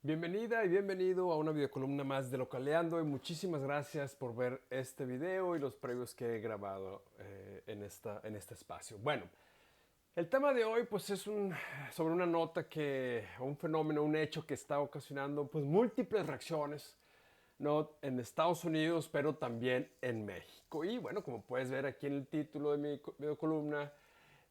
Bienvenida y bienvenido a una videocolumna más de Localeando y muchísimas gracias por ver este video y los previos que he grabado en este espacio. Bueno, el tema de hoy pues es sobre una nota un fenómeno, un hecho que está ocasionando pues múltiples reacciones, no en Estados Unidos, pero también en México. Y bueno, como puedes ver aquí en el título de mi videocolumna,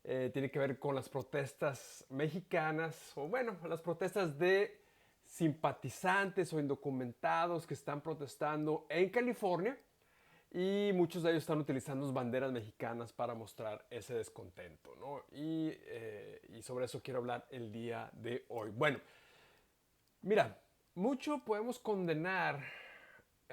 tiene que ver con las protestas mexicanas, o bueno, las protestas de simpatizantes o indocumentados que están protestando en California y muchos de ellos están utilizando banderas mexicanas para mostrar ese descontento, ¿no? Y sobre eso quiero hablar el día de hoy. Bueno, mira, mucho podemos condenar,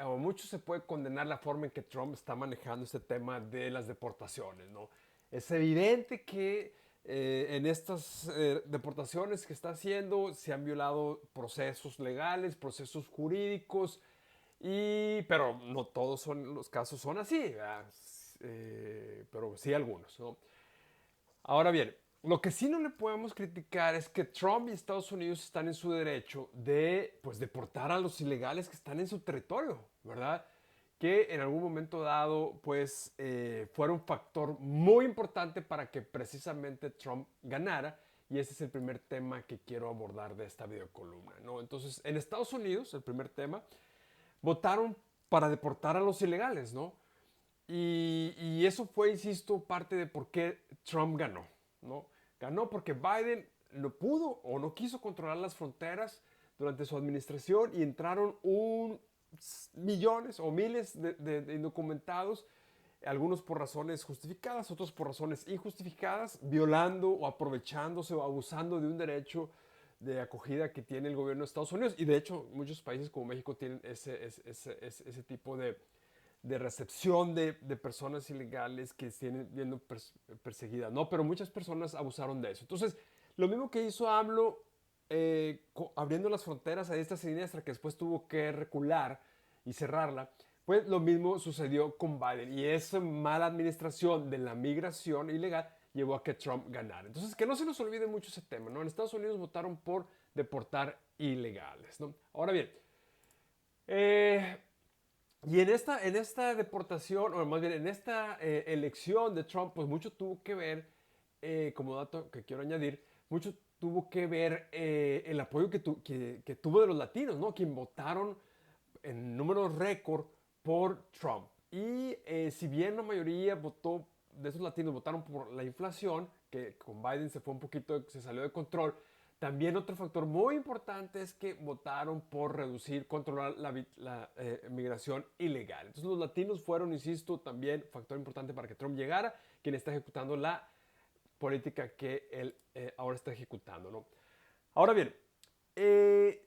o mucho se puede condenar la forma en que Trump está manejando este tema de las deportaciones, ¿no? Es evidente que en estas deportaciones que está haciendo se han violado procesos legales, procesos jurídicos, pero no todos los casos son así, pero sí algunos, ¿no? Ahora bien, lo que sí no le podemos criticar es que Trump y Estados Unidos están en su derecho de, pues, deportar a los ilegales que están en su territorio, ¿verdad? Que en algún momento dado, pues, fuera un factor muy importante para que precisamente Trump ganara. Y ese es el primer tema que quiero abordar de esta videocolumna, ¿no? Entonces, en Estados Unidos, el primer tema, votaron para deportar a los ilegales, ¿no? Y eso fue, insisto, parte de por qué Trump ganó, ¿no? Ganó porque Biden no pudo o no quiso controlar las fronteras durante su administración y entraron millones o miles de indocumentados, algunos por razones justificadas, otros por razones injustificadas, violando o aprovechándose o abusando de un derecho de acogida que tiene el gobierno de Estados Unidos. Y de hecho, muchos países como México tienen ese tipo de recepción de personas ilegales que estén viendo perseguidas, ¿no? Pero muchas personas abusaron de eso. Entonces, lo mismo que hizo AMLO abriendo las fronteras a esta siniestra que después tuvo que recular y cerrarla, pues lo mismo sucedió con Biden. Y esa mala administración de la migración ilegal llevó a que Trump ganara. Entonces, que no se nos olvide mucho ese tema, ¿no? En Estados Unidos votaron por deportar ilegales, ¿no? Ahora bien, eh, y en esta deportación, o más bien en esta elección de Trump, pues mucho tuvo que ver, como dato que quiero añadir, mucho tuvo que ver el apoyo que tuvo de los latinos, ¿no? Quien votaron en números récord por Trump. Y si bien la mayoría votó, de esos latinos votaron por la inflación, que con Biden se fue un poquito, se salió de control, también otro factor muy importante es que votaron por reducir, controlar la migración ilegal. Entonces los latinos fueron, insisto, también factor importante para que Trump llegara, quien está ejecutando la política que él ahora está ejecutando, ¿no? Ahora bien, eh,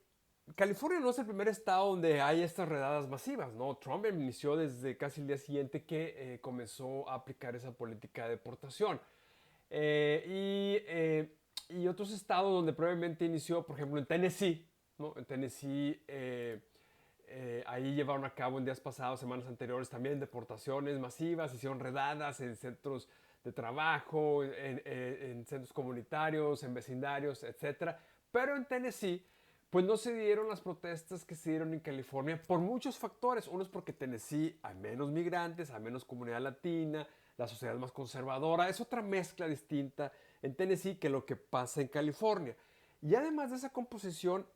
California no es el primer estado donde hay estas redadas masivas, ¿no? Trump inició desde casi el día siguiente que comenzó a aplicar esa política de deportación. Y otros estados donde probablemente inició, por ejemplo, en Tennessee, ¿no? En Tennessee, ahí llevaron a cabo en días pasados, semanas anteriores, también deportaciones masivas, hicieron redadas en centros de trabajo, en centros comunitarios, en vecindarios, etcétera. Pero en Tennessee, pues no se dieron las protestas que se dieron en California por muchos factores. Uno es porque Tennessee hay menos migrantes, hay menos comunidad latina, la sociedad es más conservadora. Es otra mezcla distinta en Tennessee que lo que pasa en California. Y además de esa composición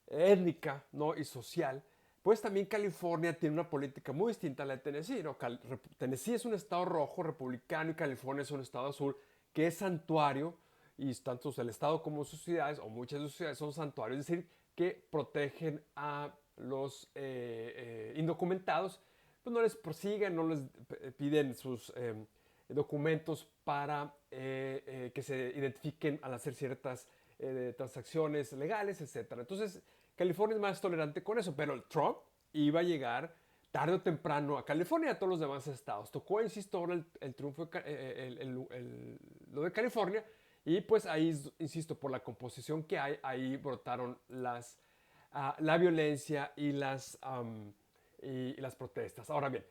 étnica, ¿no? Y social, pues también California tiene una política muy distinta a la de Tennessee, ¿no? Tennessee es un estado rojo, republicano, y California es un estado azul, que es santuario, y tanto el estado como sus ciudades, o muchas de sus ciudades, son santuarios, es decir, que protegen a los indocumentados, pues no les persiguen, no les piden sus documentos para que se identifiquen al hacer ciertas transacciones legales, etcétera. Entonces, California es más tolerante con eso, pero el Trump iba a llegar tarde o temprano a California y a todos los demás estados. Tocó, insisto, ahora el triunfo, lo de California, y pues ahí, insisto, por la composición que hay, ahí brotaron la violencia y las protestas. Ahora bien,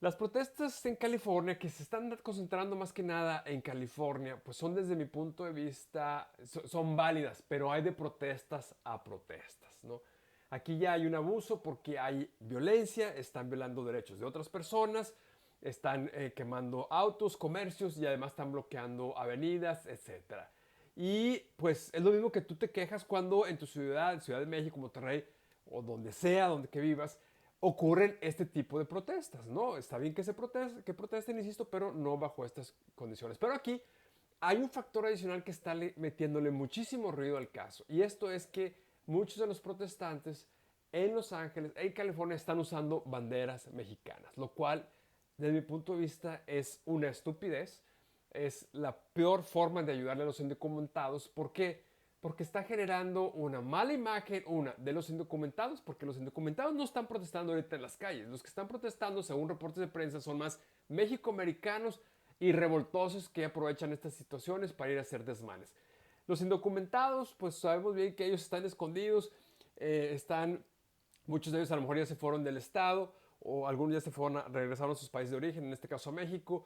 Las protestas en California, que se están concentrando más que nada en California, pues son desde mi punto de vista, son válidas, pero hay de protestas a protestas, ¿no? Aquí ya hay un abuso porque hay violencia, están violando derechos de otras personas, están quemando autos, comercios y además están bloqueando avenidas, etcétera. Y pues es lo mismo que tú te quejas cuando en tu ciudad, Ciudad de México, Monterrey o donde sea, donde que vivas, ocurren este tipo de protestas, ¿no? Está bien que protesten, insisto, pero no bajo estas condiciones. Pero aquí hay un factor adicional que está metiéndole muchísimo ruido al caso, y esto es que muchos de los protestantes en Los Ángeles, en California, están usando banderas mexicanas, lo cual, desde mi punto de vista, es una estupidez, es la peor forma de ayudarle a los indocumentados. ¿Por qué? Porque está generando una mala imagen, una, de los indocumentados, porque los indocumentados no están protestando ahorita en las calles. Los que están protestando, según reportes de prensa, son más mexicoamericanos y revoltosos que aprovechan estas situaciones para ir a hacer desmanes. Los indocumentados, pues sabemos bien que ellos están escondidos, muchos de ellos a lo mejor ya se fueron del estado o algunos ya regresaron a sus países de origen, en este caso a México.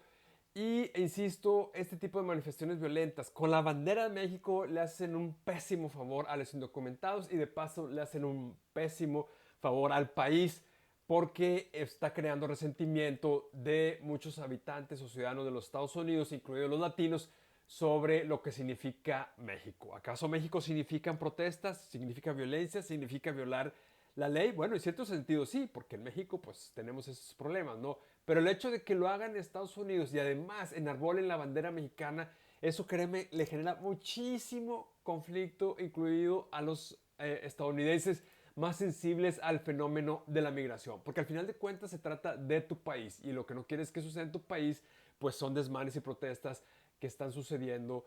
Y insisto, este tipo de manifestaciones violentas con la bandera de México le hacen un pésimo favor a los indocumentados y de paso le hacen un pésimo favor al país porque está creando resentimiento de muchos habitantes o ciudadanos de los Estados Unidos, incluidos los latinos, sobre lo que significa México. ¿Acaso México significan protestas? ¿Significa violencia? ¿Significa violar la ley? Bueno, en cierto sentido sí, porque en México pues tenemos esos problemas, ¿no? Pero el hecho de que lo hagan en Estados Unidos y además enarbolen la bandera mexicana, eso créeme, le genera muchísimo conflicto, incluido a los estadounidenses más sensibles al fenómeno de la migración. Porque al final de cuentas se trata de tu país y lo que no quieres que suceda en tu país, pues son desmanes y protestas que están sucediendo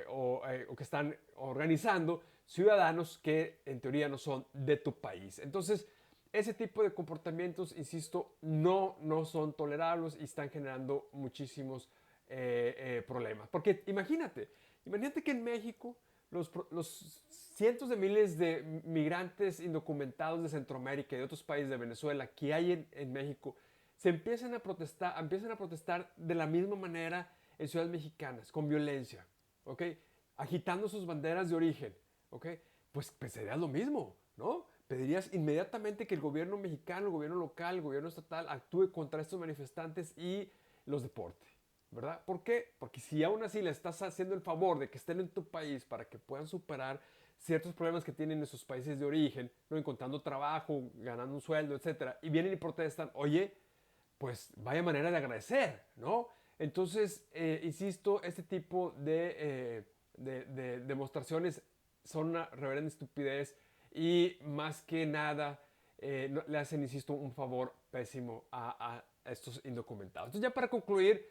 o que están organizando ciudadanos que en teoría no son de tu país. Entonces, ese tipo de comportamientos, insisto, no son tolerables y están generando muchísimos problemas. Porque imagínate que en México los cientos de miles de migrantes indocumentados de Centroamérica y de otros países, de Venezuela, que hay en México, empiezan a protestar de la misma manera en ciudades mexicanas, con violencia, ¿ok? Agitando sus banderas de origen, ¿ok? Pues sería lo mismo, ¿no? Pedirías inmediatamente que el gobierno mexicano, el gobierno local, el gobierno estatal actúe contra estos manifestantes y los deporte, ¿verdad? ¿Por qué? Porque si aún así le estás haciendo el favor de que estén en tu país para que puedan superar ciertos problemas que tienen en sus países de origen, no encontrando trabajo, ganando un sueldo, etcétera, y vienen y protestan, oye, pues vaya manera de agradecer, ¿no? Entonces, insisto, este tipo de demostraciones son una reverenda estupidez y más que nada le hacen, insisto, un favor pésimo a estos indocumentados. Entonces, ya para concluir,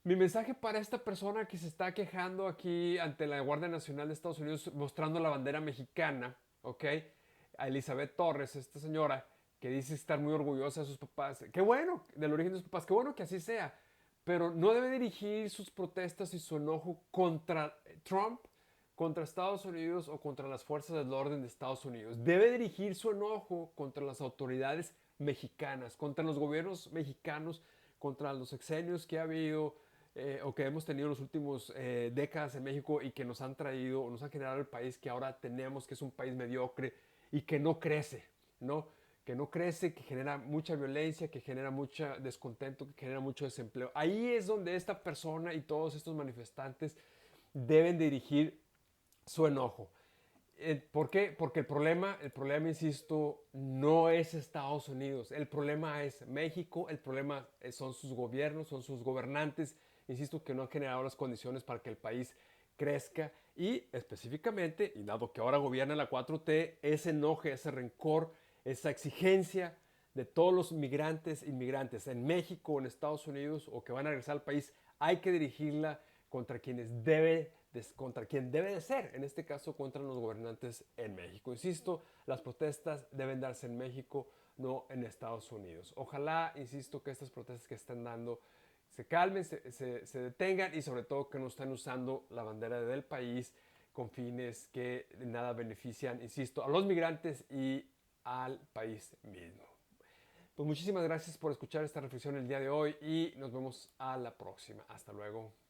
mi mensaje para esta persona que se está quejando aquí ante la Guardia Nacional de Estados Unidos mostrando la bandera mexicana, ¿ok? A Elizabeth Torres, esta señora que dice estar muy orgullosa de sus papás. Qué bueno, del origen de sus papás, qué bueno que así sea. Pero no debe dirigir sus protestas y su enojo contra Trump, contra Estados Unidos o contra las fuerzas del orden de Estados Unidos. Debe dirigir su enojo contra las autoridades mexicanas, contra los gobiernos mexicanos, contra los sexenios que ha habido o que hemos tenido en las últimas décadas en México y que nos han traído, nos han generado el país que ahora tenemos, que es un país mediocre y que no crece, ¿no? Que no crece, que genera mucha violencia, que genera mucho descontento, que genera mucho desempleo. Ahí es donde esta persona y todos estos manifestantes deben dirigir su enojo. ¿Por qué? Porque el problema, insisto, no es Estados Unidos. El problema es México, el problema son sus gobiernos, son sus gobernantes, insisto, que no han generado las condiciones para que el país crezca y específicamente, y dado que ahora gobierna la 4T, ese enojo, ese rencor, esa exigencia de todos los migrantes, inmigrantes en México o en Estados Unidos o que van a regresar al país, hay que dirigirla contra contra quien debe de ser, en este caso contra los gobernantes en México. Insisto, las protestas deben darse en México, no en Estados Unidos. Ojalá, insisto, que estas protestas que están dando se calmen, se detengan y sobre todo que no estén usando la bandera del país con fines que nada benefician, insisto, a los migrantes y al país mismo. Pues muchísimas gracias por escuchar esta reflexión el día de hoy y nos vemos a la próxima. Hasta luego.